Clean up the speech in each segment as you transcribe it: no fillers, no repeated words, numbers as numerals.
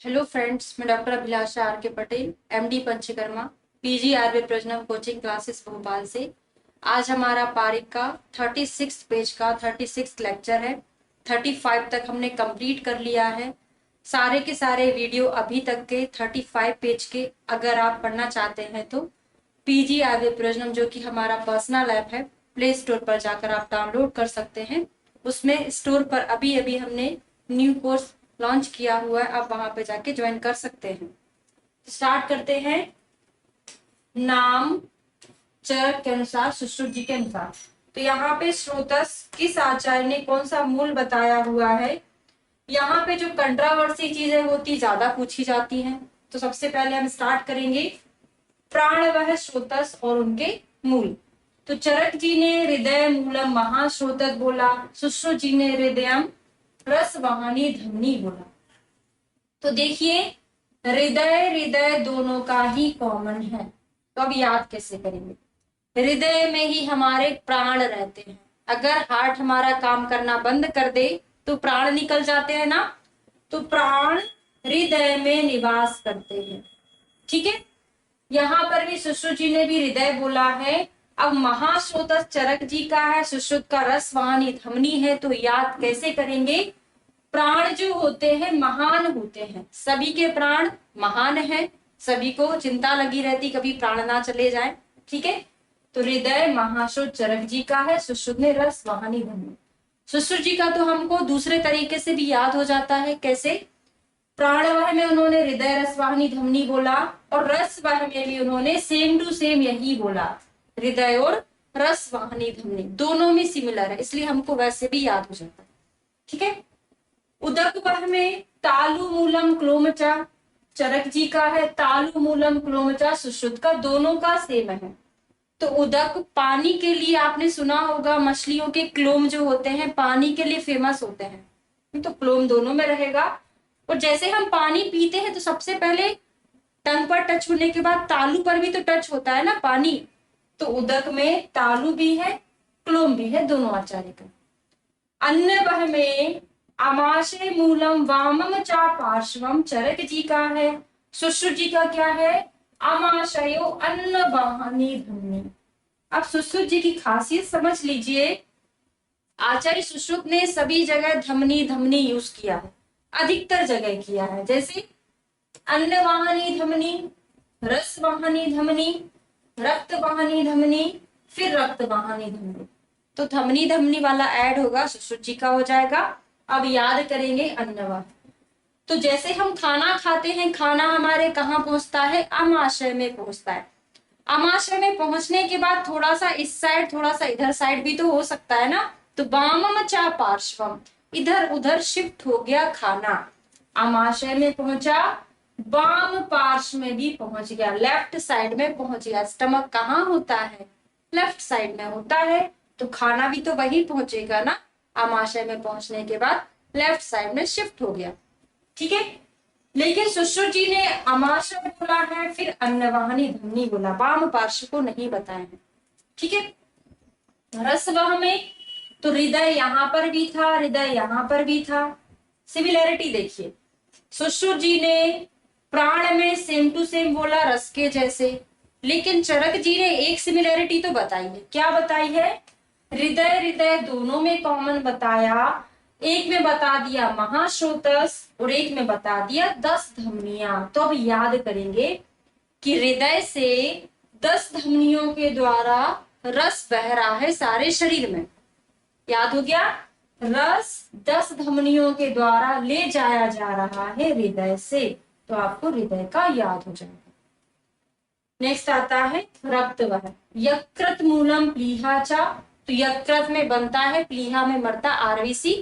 Hello friends, मैं doctor Abhilasha are के Patel, MD panchakarma, PG Ayurveda प्रजनन कोचिंग क्लासेस भोपाल से। आज हमारा पारिक का 36 पेज का 36 लेक्चर है। 35 तक हमने कंप्लीट कर लिया है। सारे के सारे वीडियो अभी तक के 35 पेज के अगर आप पढ़ना चाहते हैं तो पीजी आयुर्वेद प्रजनन, जो कि हमारा पर्सनल ऐप है, प्ले स्टोर पर जाकर आप डाउनलोड कर सकते हैं। उसमें स्टोर पर अभी अभी हमने न्यू कोर्स लॉन्च किया हुआ है, आप वहां पे जाके ज्वाइन कर सकते हैं। स्टार्ट करते हैं। नाम चरक के अनुसार, सुश्रुत जी के अनुसार। तो यहाँ पे स्रोतस किस आचार्य ने कौन सा मूल बताया हुआ है। यहाँ पे जो कंट्रावर्सी चीजें होती ज्यादा पूछी जाती हैं, तो सबसे पहले हम स्टार्ट करेंगे प्राण वह स्रोतस और उनके मूल। तो चरक जी ने हृदय मूलम महास्रोतस बोला, सुश्रुत जी ने हृदयम रस वाहनी धमनी बोला। तो देखिए, हृदय हृदय दोनों का ही कॉमन है। तो अब याद कैसे करेंगे। हृदय में ही हमारे प्राण रहते हैं। अगर हार्ट हमारा काम करना बंद कर दे तो प्राण निकल जाते हैं ना। तो प्राण हृदय में निवास करते हैं। ठीक है। यहाँ पर भी सुश्रुत जी ने भी हृदय बोला है। अब महास्रोतस चरक जी का है, सुश्रुत का रसवाहिनी धमनी है। तो याद कैसे करेंगे। प्राण जो होते हैं महान होते हैं, सभी के प्राण महान हैं। सभी को चिंता लगी रहती कभी प्राण ना चले जाए। ठीक है। तो हृदय महाश्रुत चरक जी का है, सुश्रुत ने रस वाहनी धमनी। सुश्रुत जी का तो हमको दूसरे तरीके से भी याद हो जाता है। कैसे। प्राणवाह में उन्होंने हृदय रसवाहिनी धमनी बोला, और रसवाह में भी उन्होंने सेम टू सेम यही बोला, हृदय और रसवाहिनी धमनी दोनों में सिमिलर है, इसलिए हमको वैसे भी याद हो जाता है। ठीक है। उदक वह में तालु मूलम क्लोमचा, चरक जी का है तालु मूलम क्लोमचा, सुश्रुत का दोनों का सेम है। तो उदक पानी के लिए आपने सुना होगा, मछलियों के क्लोम जो होते हैं पानी के लिए फेमस होते हैं। तो क्लोम दोनों में रहेगा। और जैसे हम पानी पीते हैं तो सबसे पहले टंग पर टच होने के बाद तालु पर भी तो टच होता है ना पानी। तो उदक में तालु भी है, क्लोम भी है, दोनों आचार्य का। अन्य वह में आमाशय मूलम वामम चा पार्श्वम, चरक जी का है। सुश्रुत जी का क्या है। आमाशयो अन्न वाहनी धमनी। अब सुश्रुत जी की खासियत समझ लीजिए। आचार्य सुश्रुत ने सभी जगह धमनी धमनी यूज किया है, अधिकतर जगह किया है। जैसे अन्न वाहनी धमनी, रस वाहनी धमनी, रक्त वाहनी धमनी, फिर रक्त वाहनी धमनी। तो धमनी धमनी वाला ऐड होगा, सुश्रुत जी का हो जाएगा। अब याद करेंगे अन्नवाह। तो जैसे हम खाना खाते हैं, खाना हमारे कहाँ पहुंचता है, आमाशय में पहुंचता है। आमाशय में पहुंचने के बाद थोड़ा सा इस साइड थोड़ा सा इधर साइड भी तो हो सकता है ना। तो वामम चा पार्श्वम, इधर उधर शिफ्ट हो गया खाना। आमाशय में पहुंचा, वाम पार्श्व में भी पहुंच गया, लेफ्ट साइड में पहुंच गया। स्टमक कहाँ होता है, लेफ्ट साइड में होता है। तो खाना भी तो वही पहुंचेगा ना। आमाशय में पहुंचने के बाद लेफ्ट साइड में शिफ्ट हो गया। ठीक है। लेकिन सुश्रुत जी ने आमाशय बोला है, फिर अन्नवाहिनी धमनी बोला, वाम पार्श्व को नहीं बताया है। ठीक है। रसवाह में तो हृदय यहाँ पर भी था, हृदय यहाँ पर भी था। सिमिलैरिटी देखिए, सुश्रुत जी ने प्राण में सेम टू सेम बोला, रस के जैसे। लेकिन चरक जी ने एक सिमिलैरिटी तो बताई है। क्या बताई है। हृदय हृदय दोनों में कॉमन बताया। एक में बता दिया महाश्रोतस और एक में बता दिया 10 धमनियां। तो अब याद करेंगे कि हृदय से 10 धमनियों के द्वारा रस बह रहा है सारे शरीर में। याद हो गया। रस 10 धमनियों के द्वारा ले जाया जा रहा है हृदय से। तो आपको हृदय का याद हो जाएगा। नेक्स्ट आता है रक्तवह। यकृत मूलम प्लीहाचा। तो यकृत में बनता है, प्लीहा में मरता आरबीसी।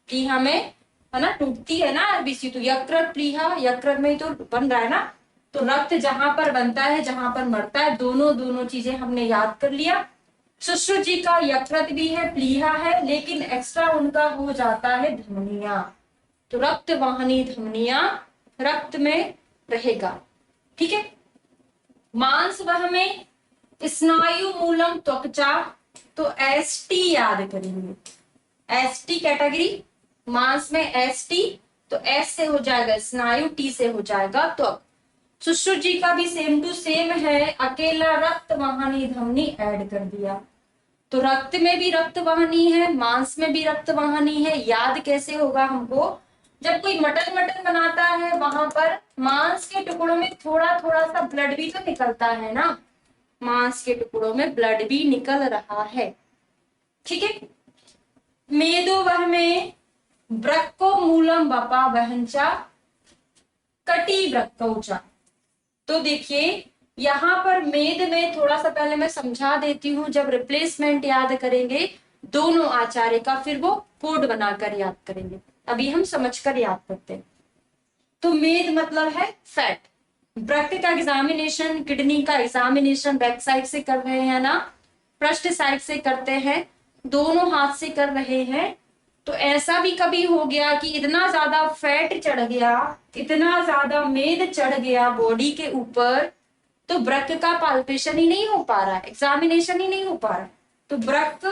प्लीहा में है ना, टूटती है ना आरबीसी। तो यकृत प्लीहा, यकृत में ही तो बन रहा है ना। तो रक्त जहां पर बनता है जहां पर मरता है, दोनों चीजें हमने याद कर लिया। सुश्रुत जी का यकृत भी है, प्लीहा है, लेकिन एक्स्ट्रा उनका हो जाता है धमनिया। तो रक्त वाहिनी धमनिया रक्त में रहेगा। ठीक है। मांस वह में स्नायु मूलम त्वचा। तो एसटी याद करेंगे, एसटी कैटेगरी। मांस में एसटी, तो एस से हो जाएगा स्नायु, टी से हो जाएगा त्वक। सुश्रुत जी का भी सेम टू सेम है, अकेला रक्त वाहिनी धमनी ऐड कर दिया। तो रक्त में भी रक्त वाहिनी है, मांस में भी रक्त वाहिनी है। याद कैसे होगा हमको, जब कोई मटन मटन बनाता है वहां पर मांस के टुकड़ों में थोड़ा थोड़ा सा ब्लड भी तो निकलता है ना, मांस के टुकड़ों में ब्लड भी निकल रहा है। ठीक है। मेदो वह में ब्रक्को मूलम बपा वहंचा कटी ब्रक्कौचा। तो देखिए यहाँ पर मेद में थोड़ा सा पहले मैं समझा देती हूँ, जब रिप्लेसमेंट याद करेंगे दोनों आचार्य का फिर वो कोड बनाकर याद करेंगे, अभी हम समझकर याद करते हैं। तो मेद मतलब है फैट। ब्रक्त का एग्जामिनेशन, किडनी का एग्जामिनेशन बैक साइड से कर रहे हैं ना, पृष्ठ साइड से करते हैं, दोनों हाथ से कर रहे हैं। तो ऐसा भी कभी हो गया कि इतना ज्यादा फैट चढ़ गया, इतना ज्यादा मेद चढ़ गया बॉडी के ऊपर, तो ब्रक का पाल्पेशन ही नहीं हो पा रहा है, एग्जामिनेशन ही नहीं हो पा रहा, तो ब्रक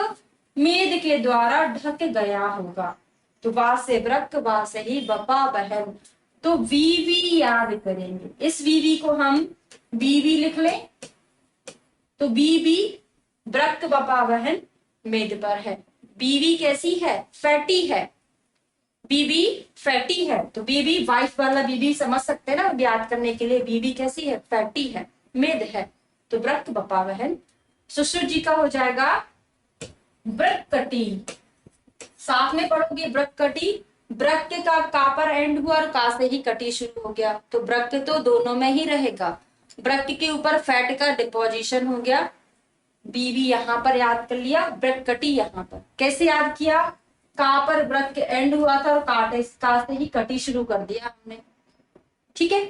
मेद के द्वारा ढक गया होगा। तो वा से ब्रक, वा से ही बपा बहन। तो वीवी याद करेंगे, इस वीवी को हम वीवी लिख लें। तो बीबी ब्रक बपा बहन मेद पर है। बीवी कैसी है, फैटी है, बीबी फैटी है। तो बीबी वाइफ वाला बीबी समझ सकते हैं ना याद करने के लिए, बीबी कैसी है, फैटी है, मेद है। तो ब्रक बपा बहन। सुश्रुत जी का हो जाएगा ब्रक्कटी, साथ में पढ़ोगे ब्रक्कटी। ब्रक का का पर एंड हुआ और का से ही कटी शुरू हो गया, तो ब्रक तो दोनों में ही रहेगा। ब्रक के ऊपर फैट का डिपोजिशन हो गया, बीवी यहां पर याद कर लिया, ब्रक्कटी यहां पर। कैसे याद किया, का पर ब्रक एंड हुआ था और का से ही कटी शुरू कर दिया हमने। ठीक है।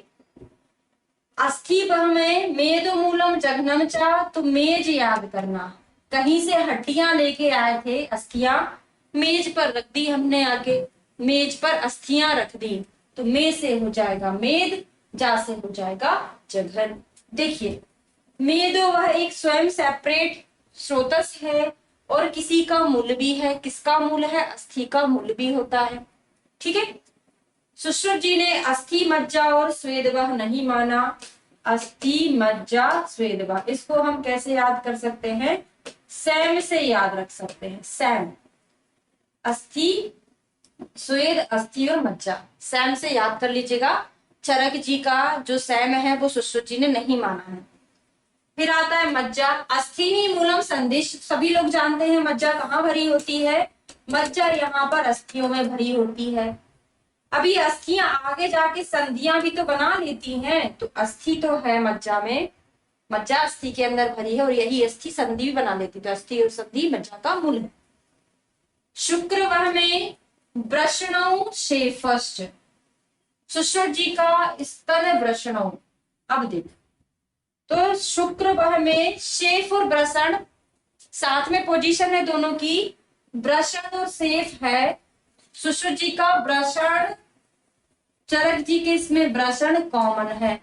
अस्थि में मेद मूलम जघनम चा, तो मेज याद करना, कहीं से हड्डियां लेके आए थे अस्थियां, मेज पर रख दी हमने, आके मेज पर अस्थियां रख दी, तो मे से हो जाएगा मेद, जा से हो जाएगा जघन। देखिए मेदो वह एक स्वयं सेपरेट स्रोतस है और किसी का मूल भी है। किसका मूल है, अस्थि का मूल भी होता है। ठीक है। सुश्रुत जी ने अस्थि मज्जा और स्वेदवह नहीं माना, अस्थि मज्जा स्वेदवह, इसको हम कैसे याद कर सकते हैं, सैम से याद रख सकते हैं। सैम, अस्थि, स्वेद, अस्थि और मज्जा, सैम से याद कर लीजिएगा। चरक जी का जो सैम है वो सुश्रुत जी ने नहीं माना है। फिर आता है मज्जा, अस्थि ही मूलम संदिश, सभी लोग जानते हैं मज्जा कहाँ भरी होती है, मज्जा यहाँ पर अस्थियों में भरी होती है। अभी अस्थियां आगे जाके संधियां भी तो बना लेती हैं, तो अस्थि तो है मज्जा में, मज्जा अस्थि के अंदर भरी है और यही अस्थि संधि भी बना लेती, तो अस्थि और संधि मज्जा का मूल है। शुक्रवार में वृषणों शेफस्ट, सुश्रुत जी का स्तन वृषणों। अब देख, तो शुक्रवार में शेफ और वृषण साथ में पोजीशन है दोनों की, वृषण और शेफ है। सुश्रुत जी का वृषण, चरक जी के इसमें वृषण कॉमन है,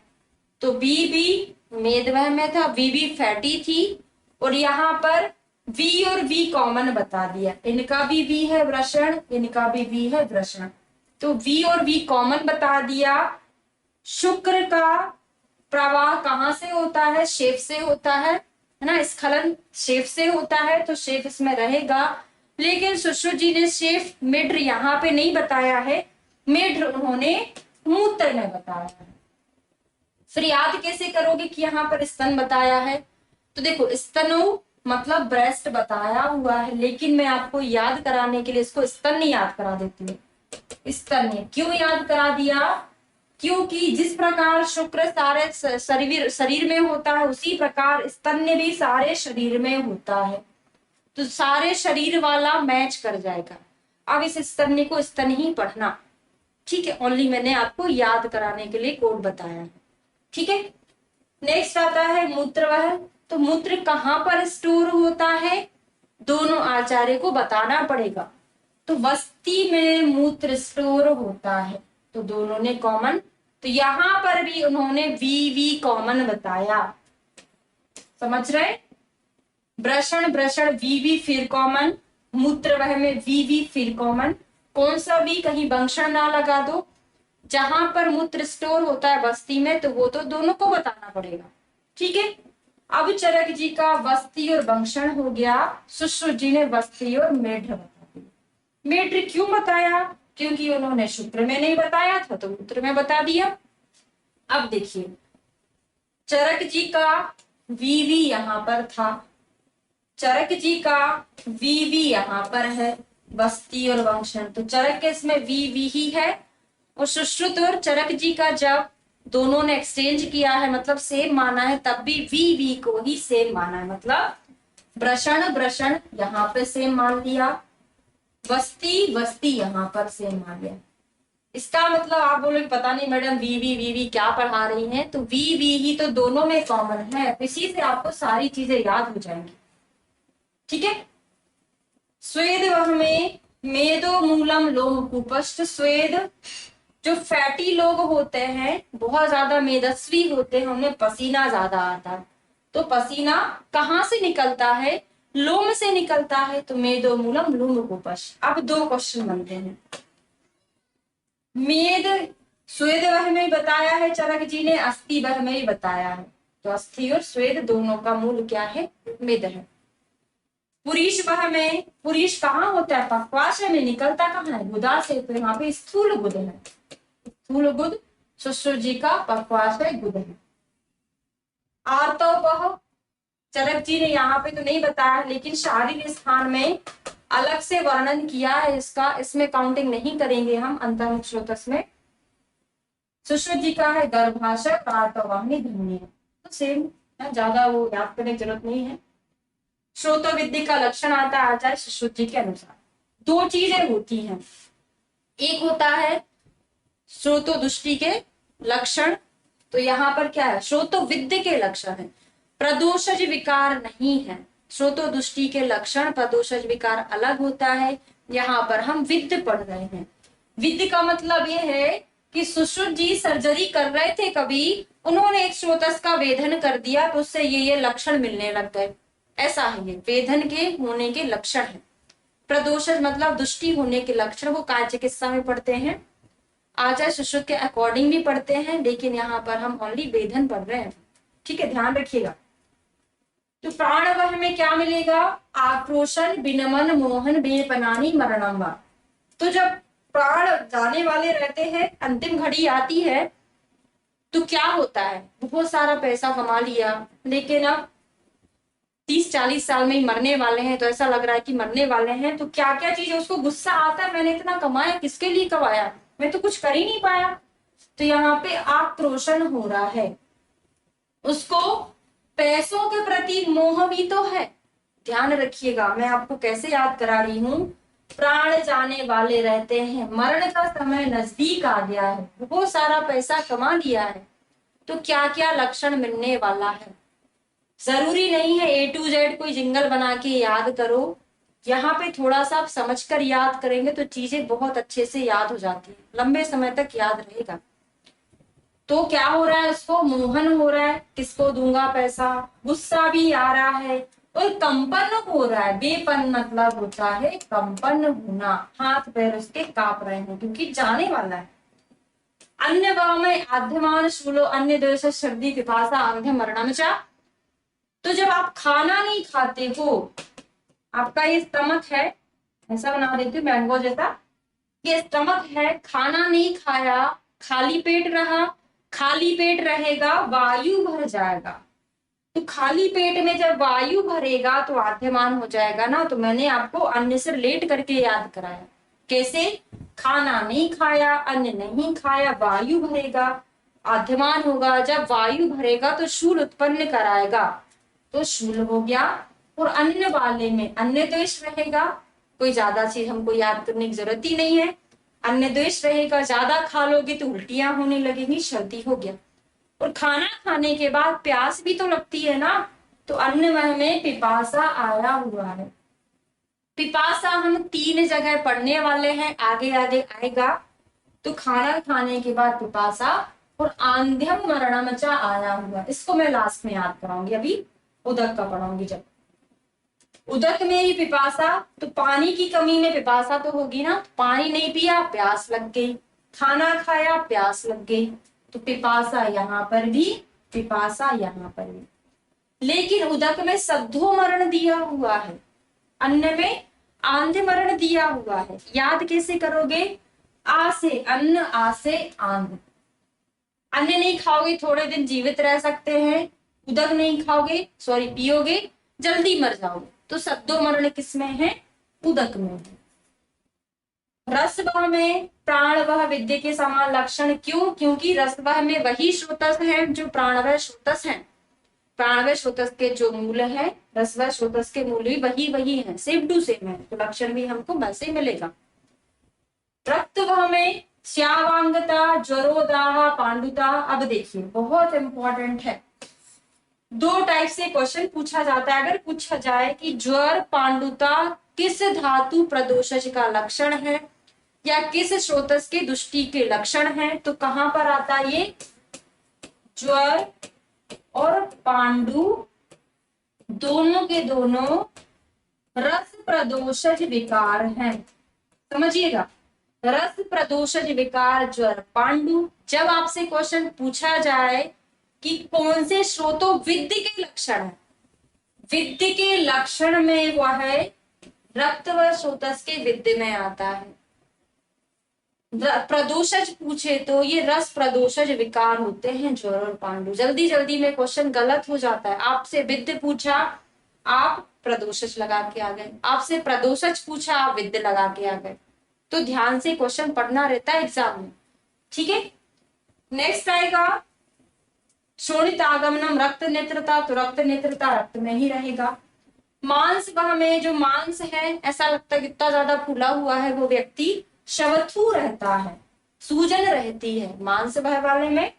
तो बी बी मेदवह में था, वी बी फैटी थी, और यहाँ पर वी और वी कॉमन बता दिया, इनका भी वी है वृषण, इनका भी वी है वृषण, तो वी और वी कॉमन बता दिया। शुक्र का प्रवाह कहाँ से होता है, शेफ से होता है ना, स्खलन शेफ से होता है, तो शेफ इसमें रहेगा। लेकिन सुश्रुत जी ने शेफ मिड्र यहाँ पे नहीं बताया है, मिड्र उन्होंने मूत्र में बताया है। फिर याद कैसे करोगे कि यहाँ पर स्तन बताया है, तो देखो स्तनो मतलब ब्रेस्ट बताया हुआ है, लेकिन मैं आपको याद कराने के लिए इसको स्तन नहीं याद करा देती हूँ। स्तन ने क्यों याद करा दिया, क्योंकि जिस प्रकार शुक्र सारे शरीर में होता है, उसी प्रकार स्तन भी सारे शरीर में होता है, तो सारे शरीर वाला मैच कर जाएगा। अब इस स्तन को स्तन ही पढ़ना, ठीक है, ओनली मैंने आपको याद कराने के लिए कोड बताया है। ठीक है। नेक्स्ट आता है मूत्रवह, तो मूत्र कहाँ पर स्टोर होता है, दोनों आचार्य को बताना पड़ेगा। तो वस्ती में मूत्र स्टोर होता है, तो दोनों ने कॉमन, तो यहां पर भी उन्होंने वी वी कॉमन बताया, समझ रहे, वृषण वृषण वी वी फिर कॉमन, मूत्र वह में वी वी फिर कॉमन, कौन सा भी कहीं वंशण ना लगा दो, जहां पर मूत्र स्टोर होता है बस्ती में, तो वो तो दोनों को बताना पड़ेगा। ठीक है, अब चरक जी का बस्ती और वंक्षण हो गया, सुश्रुत जी ने बस्ती और मेढ्र बता दिया। मेढ्र क्यों बताया? क्योंकि उन्होंने शुक्र में नहीं बताया था तो मूत्र में बता दिया। अब देखिए, चरक जी का वीवी यहां पर था, चरक जी का वीवी यहां पर है, बस्ती और वंक्षण, तो चरक के इसमें वीवी ही है। और सुश्रुत और चरक जी का जब दोनों ने एक्सचेंज किया है, मतलब सेम माना है, तब भी वी को ही सेम माना है, मतलब ब्रषण ब्रषण यहाँ पे सेम मान लिया, बस्ती बस्ती यहाँ पर सेम मान लिया। इसका मतलब आप बोलोगे पता नहीं मैडम वी क्या पढ़ा रही हैं, तो वी ही तो दोनों में कॉमन है, इसी से आपको सारी चीजें याद हो जाएंगी। ठीक है, स्वेद वह में मेदो मूलम लोम कुपष्ट, स्वेद जो फैटी लोग होते हैं, बहुत ज्यादा मेदस्वी होते हैं, उनमें पसीना ज्यादा आता है, तो पसीना कहाँ से निकलता है? लोम से निकलता है, तो मेदो मूलम लोम कुपश। अब दो क्वेश्चन बनते हैं। मेद स्वेद वह में बताया है चरक जी ने, अस्थि वह में ही बताया है, तो अस्थि और स्वेद दोनों का मूल क्या है? मेद है। पुरीश वह में, पुरीश कहाँ होता है? पक्वाशय में, निकलता कहाँ है? गुदा से, तो यहाँ पे स्थूल गुद है, स्थूल गुद सुश्रुत जी का पक्वाशय गुद है। आर्तो वह, चरक जी ने यहाँ पे तो नहीं बताया, लेकिन शारीरिक स्थान में अलग से वर्णन किया है इसका, इसमें काउंटिंग नहीं करेंगे हम अंतर्मुख स्रोतस में। सुश्रुत जी का है गर्भाशय, आर्तवाहिनी धमनी, तो सेम, ज्यादा वो याद करने की जरूरत नहीं है। श्रोतो विद्धि का लक्षण आता है आचार्य सुश्रुत जी के अनुसार। दो चीजें होती हैं, एक होता है श्रोतो दृष्टि के लक्षण, तो यहाँ पर क्या है? श्रोतो विद्य के लक्षण है, प्रदोषज विकार नहीं है। श्रोतो दृष्टि के लक्षण प्रदोषज विकार अलग होता है, यहाँ पर हम विद्य पढ़ रहे हैं। विद्य का मतलब ये है कि सुश्रुत जी सर्जरी कर रहे थे कभी, उन्होंने एक स्रोतस का वेधन कर दिया, तो उससे ये लक्षण मिलने लग गए, ऐसा है, ये वेधन के होने के लक्षण है। प्रदोषज मतलब दृष्टि होने के लक्षण, वो काय चिकित्सा में पढ़ते हैं, आचार्य सुश्रुत के अकॉर्डिंग भी पढ़ते हैं, लेकिन यहाँ पर हम ओनली वेधन पढ़ रहे हैं। ठीक है, ध्यान रखिएगा। तो प्राणवह में क्या मिलेगा? आक्रोशन विनमन मोहन बेपनानी मरणम। तो जब प्राण जाने वाले रहते हैं, अंतिम घड़ी आती है, तो क्या होता है? बहुत सारा पैसा कमा लिया, लेकिन अब 30-40 साल में ही मरने वाले हैं, तो ऐसा लग रहा है कि मरने वाले हैं, तो क्या क्या चीज उसको गुस्सा आता है, मैंने इतना कमाया, किसके लिए कमाया, मैं तो कुछ कर ही नहीं पाया। तो यहाँ पे आक्रोशन हो रहा है, उसको पैसों के प्रति मोह भी तो है। ध्यान रखिएगा, मैं आपको कैसे याद करा रही हूँ, प्राण जाने वाले रहते हैं, मरण का समय नजदीक आ गया है, बहुत सारा पैसा कमा लिया है, तो क्या क्या लक्षण मिलने वाला है। जरूरी नहीं है A to Z कोई जिंगल बना के याद करो, यहाँ पे थोड़ा सा आप समझकर याद करेंगे तो चीजें बहुत अच्छे से याद हो जाती है, लंबे समय तक याद रहेगा। तो क्या हो रहा है? उसको मोहन हो रहा है, किसको दूंगा पैसा, गुस्सा भी आ रहा है, और कंपन हो रहा है। बेपन मतलब होता है कंपन होना, हाथ पैर उसके कांप रहे हैं क्योंकि जाने वाला है। अन्य भाव में आद्यमान शूलो अन्य देश सर्दी पिपासा अंध्य मरणम चा। तो जब आप खाना नहीं खाते हो, आपका ये स्टमक है, ऐसा बना देती हूँ मैंगो जैसा, ये स्टमक है, खाना नहीं खाया, खाली पेट रहा, खाली पेट रहेगा, वायु भर जाएगा, तो खाली पेट में जब वायु भरेगा तो आद्यमान हो जाएगा ना। तो मैंने आपको अन्य से रिलेट करके याद कराया, कैसे? खाना नहीं खाया, अन्न नहीं खाया, वायु भरेगा, आद्यमान होगा, जब वायु भरेगा तो शूल उत्पन्न कराएगा, तो शूल हो गया। और अन्य वाले में अन्य द्वेष रहेगा, कोई ज्यादा चीज हमको याद करने की जरूरत ही नहीं है, अन्य द्वेष रहेगा, ज्यादा खा लोगे तो उल्टियां होने लगेंगी, सर्दी हो गया। और खाना खाने के बाद प्यास भी तो लगती है ना, तो अन्नमय में पिपासा आया हुआ है। पिपासा हम 3 जगह पढ़ने वाले हैं, आगे आगे आएगा। तो खाना खाने के बाद पिपासा, और आंध्यम मरणमचा आया हुआ, इसको मैं लास्ट में याद कराऊंगी, अभी उदक का पढ़ाऊंगी। जब उदक में ही पिपासा, तो पानी की कमी में पिपासा तो होगी ना, पानी नहीं पिया, प्यास लग गई, खाना खाया, प्यास लग गई, तो पिपासा यहाँ पर भी, पिपासा यहाँ पर भी। लेकिन उदक में सद्धो मरण दिया हुआ है, अन्न में आंध्य मरण दिया हुआ है। याद कैसे करोगे? आ से अन्न, आ से आंध्य। अन्न नहीं खाओगे थोड़े दिन जीवित रह सकते हैं, उदक नहीं खाओगे, सॉरी पियोगे, जल्दी मर जाओगे। तो सद्धो मरण किसमें है? उदक में है। रस वह में प्राण वह विद्य के समान लक्षण, क्यों? क्योंकि रस वह में वही स्रोतस है जो प्राणवय स्रोतस है। प्राणवय स्रोतस के जो मूल है, रसवय स्रोतस के मूल भी वही है, सेम टू सेम है, तो लक्षण भी हमको वैसे मिलेगा। रक्त वह में श्यावांगता, ज्वरोदाह, पांडुता। अब देखिए बहुत इंपॉर्टेंट है, दो टाइप से क्वेश्चन पूछा जाता है। अगर पूछा जाए कि ज्वर पांडुता किस धातु प्रदोषज का लक्षण है या किस स्रोतस के दुष्टि के लक्षण है, तो कहां पर आता है ये? ज्वर और पांडु दोनों के दोनों रस प्रदोषज विकार हैं। समझिएगा, रस प्रदोषज विकार ज्वर पांडु। जब आपसे क्वेश्चन पूछा जाए कि कौन से स्रोतों विद्य के लक्षण है, विद्य के लक्षण में वह है रक्त व स्रोतस के विद्य में आता है। प्रदोषज पूछे तो ये रस प्रदोषज विकार होते हैं ज्वर और पांडु। जल्दी जल्दी में क्वेश्चन गलत हो जाता है। आपसे विद्य पूछा, आप प्रदोषज लगा के आ गए, आपसे प्रदोषज पूछा, आप विद्य लगा के आ गए। तो ध्यान से क्वेश्चन पढ़ना रहता है एग्जाम में, ठीक है। नेक्स्ट आएगा शोणित आगमनम, रक्त नेत्रता, तो रक्त नेत्रता रक्त में ही रहेगा। मांस वह में जो मांस है, ऐसा लगता है कितना ज्यादा फूला हुआ है वो व्यक्ति, शवथु रहता है, सूजन रहती है मांस वह वाले में।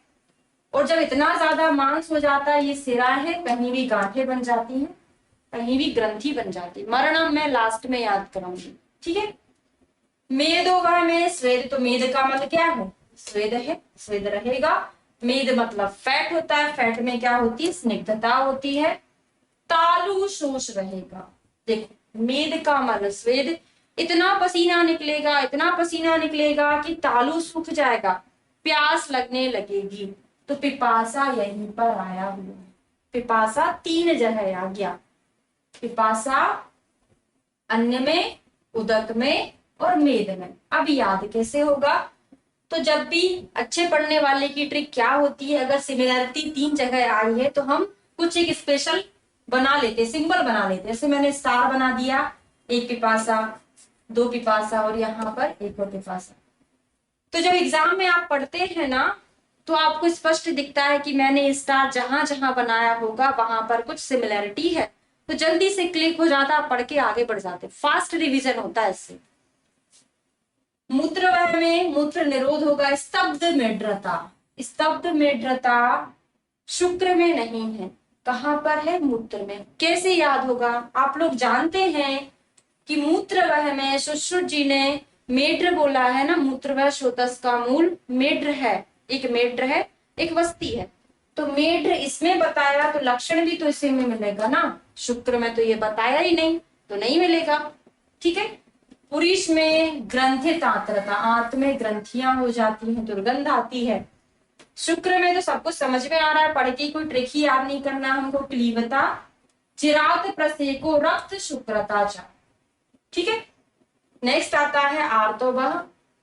और जब इतना ज्यादा मांस हो जाता है, ये सिरा है, कहीं भी गांठें बन जाती हैं, कहीं भी ग्रंथि बन जाती है। मरणम मैं लास्ट में याद कराऊंगी, ठीक है। मेदो वह में स्वेद, तो मेद का मतलब क्या है? स्वेद है, स्वेद रहेगा। मेद मतलब फैट होता है, फैट में क्या होती है? स्निग्धता होती है। तालु शोष रहेगा। देखो मेद का मतलब स्वेद, इतना पसीना निकलेगा, इतना पसीना निकलेगा कि तालु सूख जाएगा, प्यास लगने लगेगी। तो पिपासा यहीं पर आया हुआ है। पिपासा तीन जगह आ गया, पिपासा अन्न में, उदक में और मेद में। अब याद कैसे होगा? तो जब भी अच्छे पढ़ने वाले की ट्रिक क्या होती है, अगर सिमिलरिटी तीन जगह आई है तो हम कुछ एक स्पेशल बना लेते, सिंबल बना लेते। जैसे मैंने स्टार बना दिया, एक पिपासा, दो पिपासा और यहाँ पर एक और पिपासा। तो जब एग्जाम में आप पढ़ते हैं ना, तो आपको स्पष्ट दिखता है कि मैंने स्टार जहां जहां बनाया होगा वहां पर कुछ सिमिलरिटी है, तो जल्दी से क्लिक हो जाता, आप पढ़ के आगे बढ़ जाते, फास्ट रिवीजन होता है इससे। मूत्र में मूत्र निरोध होगा, स्तब्ध मेड्रता, स्तब्ध मेड्रता शुक्र में नहीं है, कहां पर है? मूत्र में। कैसे याद होगा? आप लोग जानते हैं कि मूत्र वह में सुश्रुत जी ने मेड्र बोला है ना, मूत्र वह स्रोतस का मूल मेड्र है, एक मेड्र है, एक वस्ती है। तो मेड्र इसमें बताया, तो लक्षण भी तो इसी में मिलेगा ना, शुक्र में तो ये बताया ही नहीं, तो नहीं मिलेगा, ठीक है। पुरुष में ग्रंथित आर्द्रता, आंत में ग्रंथियां हो जाती हैं, दुर्गंध आती है। शुक्र में तो सब कुछ समझ में आ रहा है, पढ़ के कोई ट्रिक ही याद नहीं करना हमको। क्लीवता, चिरात प्रसेको, रक्त शुक्रता चा, ठीक है। नेक्स्ट आता है आर्तवह,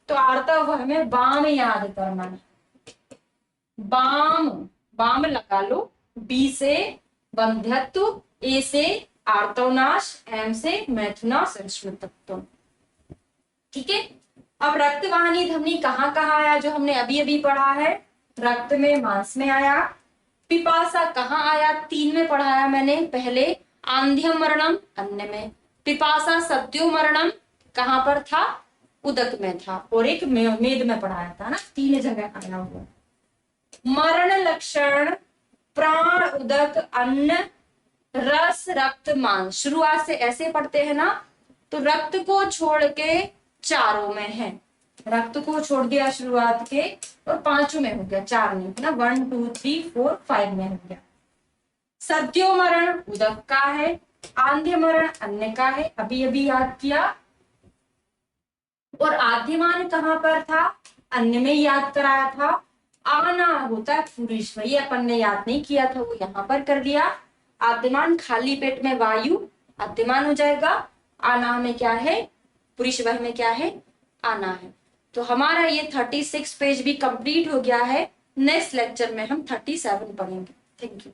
तो आर्तवह में बाम याद करना है, बाम, बाम लगा लो, बी से बंध्यत्व, ए से आर्तवनाश, एम से मैथुना संस्कृतत्व, ठीक है। अब रक्तवाहिनी धमनी कहाँ कहाँ आया, जो हमने अभी अभी पढ़ा है, रक्त में, मांस में आया। पिपासा कहाँ आया? तीन में पढ़ाया मैंने पहले, आंध्यम मरणम अन्न में। पिपासा सत्यो मरणम कहाँ पर था? उदक में था, और एक मेद में पढ़ाया था ना, तीन जगह आया हुआ। मरण लक्षण प्राण, उदक, अन्न, रस, रक्त, मांस। शुरुआत से ऐसे पढ़ते हैं ना, तो रक्त को छोड़ के चारों में है, रक्त को छोड़ दिया शुरुआत के, और पांचों में हो गया, चार में ना, 1 2 3 4 5 में हो गया। सद्यो मरण उदक का है, आंध्य मरण अन्न का है, अभी अभी याद किया। और आद्यमान कहां पर था? अन्य में याद कराया था। आना होता है पुरुष, वही अपन ने याद नहीं किया था, वो यहाँ पर कर दिया। आद्यमान खाली पेट में वायु आद्यमान हो जाएगा। आना में क्या है, पुरुष वह में क्या है, आना है। तो हमारा ये 36 पेज भी कंप्लीट हो गया है। नेक्स्ट लेक्चर में हम 37 पढ़ेंगे। Thank you.